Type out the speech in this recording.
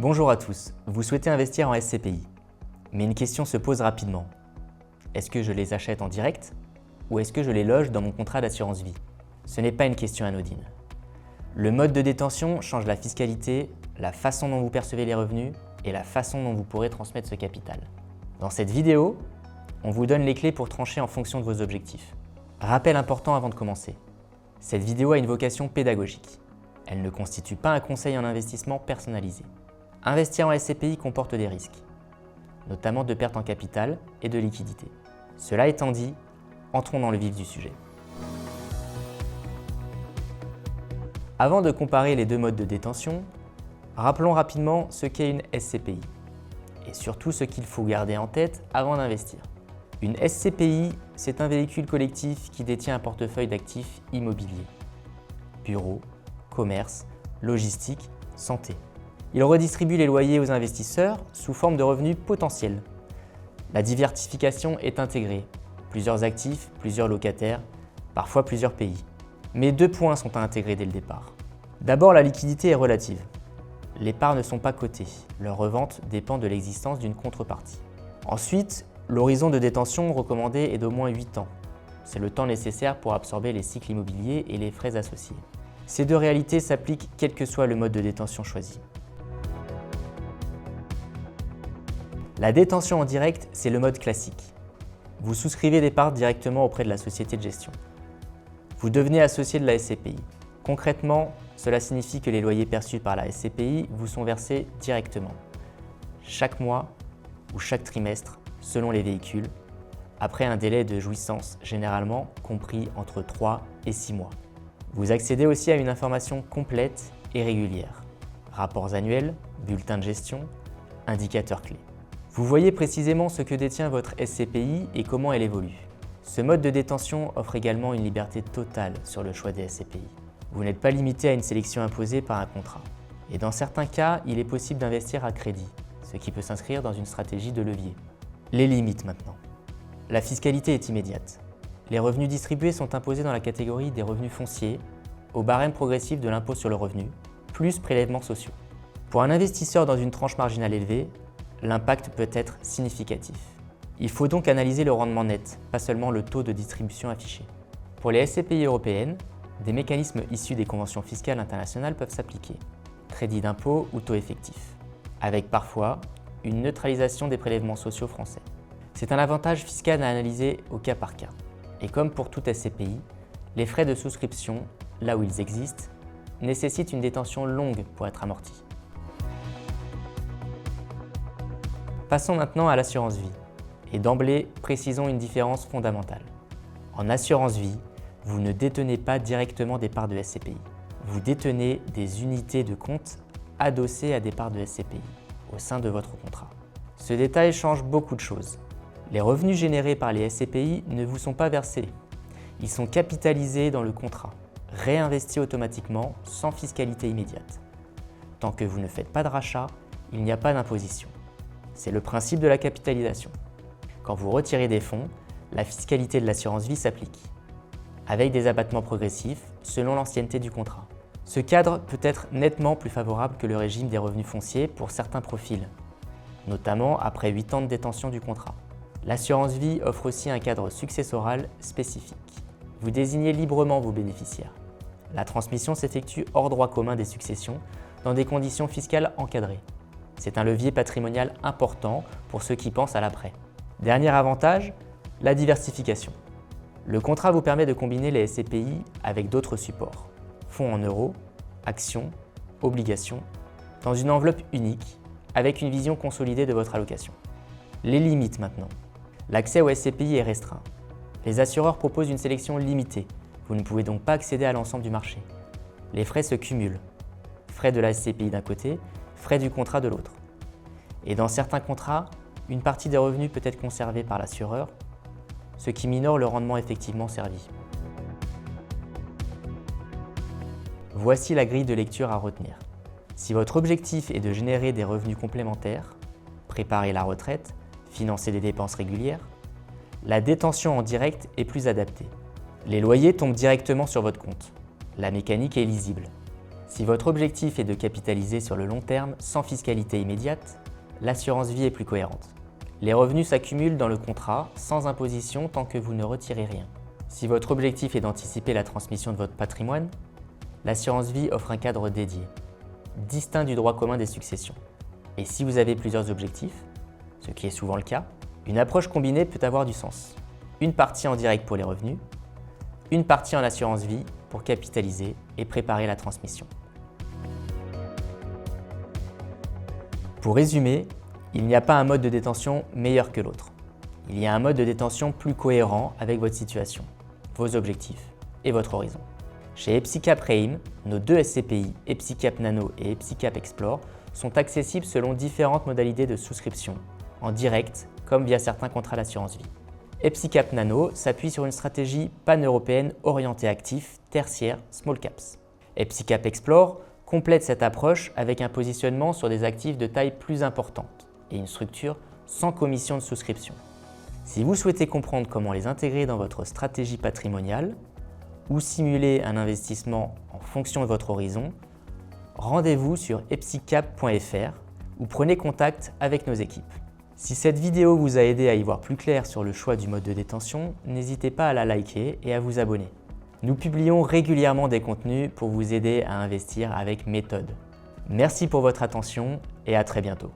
Bonjour à tous, vous souhaitez investir en SCPI. Mais une question se pose rapidement. Est-ce que je les achète en direct ou est-ce que je les loge dans mon contrat d'assurance vie? Ce n'est pas une question anodine. Le mode de détention change la fiscalité, la façon dont vous percevez les revenus et la façon dont vous pourrez transmettre ce capital. Dans cette vidéo, on vous donne les clés pour trancher en fonction de vos objectifs. Rappel important avant de commencer. Cette vidéo a une vocation pédagogique. Elle ne constitue pas un conseil en investissement personnalisé. Investir en SCPI comporte des risques, notamment de perte en capital et de liquidité. Cela étant dit, entrons dans le vif du sujet. Avant de comparer les deux modes de détention, rappelons rapidement ce qu'est une SCPI et surtout ce qu'il faut garder en tête avant d'investir. Une SCPI, c'est un véhicule collectif qui détient un portefeuille d'actifs immobiliers, bureaux, commerce, logistique, santé. Il redistribue les loyers aux investisseurs sous forme de revenus potentiels. La diversification est intégrée, plusieurs actifs, plusieurs locataires, parfois plusieurs pays. Mais deux points sont à intégrer dès le départ. D'abord, la liquidité est relative. Les parts ne sont pas cotées, leur revente dépend de l'existence d'une contrepartie. Ensuite, l'horizon de détention recommandé est d'au moins 8 ans. C'est le temps nécessaire pour absorber les cycles immobiliers et les frais associés. Ces deux réalités s'appliquent quel que soit le mode de détention choisi. La détention en direct, c'est le mode classique. Vous souscrivez des parts directement auprès de la société de gestion. Vous devenez associé de la SCPI. Concrètement, cela signifie que les loyers perçus par la SCPI vous sont versés directement, chaque mois ou chaque trimestre, selon les véhicules, après un délai de jouissance généralement compris entre 3 et 6 mois. Vous accédez aussi à une information complète et régulière. Rapports annuels, bulletins de gestion, indicateurs clés. Vous voyez précisément ce que détient votre SCPI et comment elle évolue. Ce mode de détention offre également une liberté totale sur le choix des SCPI. Vous n'êtes pas limité à une sélection imposée par un contrat. Et dans certains cas, il est possible d'investir à crédit, ce qui peut s'inscrire dans une stratégie de levier. Les limites maintenant. La fiscalité est immédiate. Les revenus distribués sont imposés dans la catégorie des revenus fonciers, au barème progressif de l'impôt sur le revenu, plus prélèvements sociaux. Pour un investisseur dans une tranche marginale élevée, l'impact peut être significatif. Il faut donc analyser le rendement net, pas seulement le taux de distribution affiché. Pour les SCPI européennes, des mécanismes issus des conventions fiscales internationales peuvent s'appliquer, crédit d'impôt ou taux effectif, avec parfois une neutralisation des prélèvements sociaux français. C'est un avantage fiscal à analyser au cas par cas. Et comme pour toute SCPI, les frais de souscription, là où ils existent, nécessitent une détention longue pour être amortis. Passons maintenant à l'assurance vie. Et d'emblée, précisons une différence fondamentale. En assurance vie, vous ne détenez pas directement des parts de SCPI. Vous détenez des unités de compte adossées à des parts de SCPI au sein de votre contrat. Ce détail change beaucoup de choses. Les revenus générés par les SCPI ne vous sont pas versés. Ils sont capitalisés dans le contrat, réinvestis automatiquement sans fiscalité immédiate. Tant que vous ne faites pas de rachat, il n'y a pas d'imposition. C'est le principe de la capitalisation. Quand vous retirez des fonds, la fiscalité de l'assurance vie s'applique, avec des abattements progressifs selon l'ancienneté du contrat. Ce cadre peut être nettement plus favorable que le régime des revenus fonciers pour certains profils, notamment après 8 ans de détention du contrat. L'assurance vie offre aussi un cadre successoral spécifique. Vous désignez librement vos bénéficiaires. La transmission s'effectue hors droit commun des successions dans des conditions fiscales encadrées. C'est un levier patrimonial important pour ceux qui pensent à l'après. Dernier avantage, la diversification. Le contrat vous permet de combiner les SCPI avec d'autres supports, fonds en euros, actions, obligations, dans une enveloppe unique avec une vision consolidée de votre allocation. Les limites maintenant. L'accès aux SCPI est restreint. Les assureurs proposent une sélection limitée. Vous ne pouvez donc pas accéder à l'ensemble du marché. Les frais se cumulent. Frais de la SCPI d'un côté, frais du contrat de l'autre. Et dans certains contrats, une partie des revenus peut être conservée par l'assureur, ce qui minore le rendement effectivement servi. Voici la grille de lecture à retenir. Si votre objectif est de générer des revenus complémentaires, préparer la retraite, financer des dépenses régulières, la détention en direct est plus adaptée. Les loyers tombent directement sur votre compte. La mécanique est lisible. Si votre objectif est de capitaliser sur le long terme sans fiscalité immédiate, l'assurance vie est plus cohérente. Les revenus s'accumulent dans le contrat sans imposition tant que vous ne retirez rien. Si votre objectif est d'anticiper la transmission de votre patrimoine, l'assurance vie offre un cadre dédié, distinct du droit commun des successions. Et si vous avez plusieurs objectifs, ce qui est souvent le cas, une approche combinée peut avoir du sens. Une partie en direct pour les revenus, une partie en assurance vie pour capitaliser et préparer la transmission. Pour résumer, il n'y a pas un mode de détention meilleur que l'autre. Il y a un mode de détention plus cohérent avec votre situation, vos objectifs et votre horizon. Chez Epsicap Reim, nos deux SCPI, Epsicap Nano et Epsicap Explore, sont accessibles selon différentes modalités de souscription, en direct comme via certains contrats d'assurance vie. Epsicap Nano s'appuie sur une stratégie pan-européenne orientée actifs, tertiaires, small caps. Epsicap Explore complète cette approche avec un positionnement sur des actifs de taille plus importante et une structure sans commission de souscription. Si vous souhaitez comprendre comment les intégrer dans votre stratégie patrimoniale ou simuler un investissement en fonction de votre horizon, rendez-vous sur epsicap.fr ou prenez contact avec nos équipes. Si cette vidéo vous a aidé à y voir plus clair sur le choix du mode de détention, n'hésitez pas à la liker et à vous abonner. Nous publions régulièrement des contenus pour vous aider à investir avec méthode. Merci pour votre attention et à très bientôt.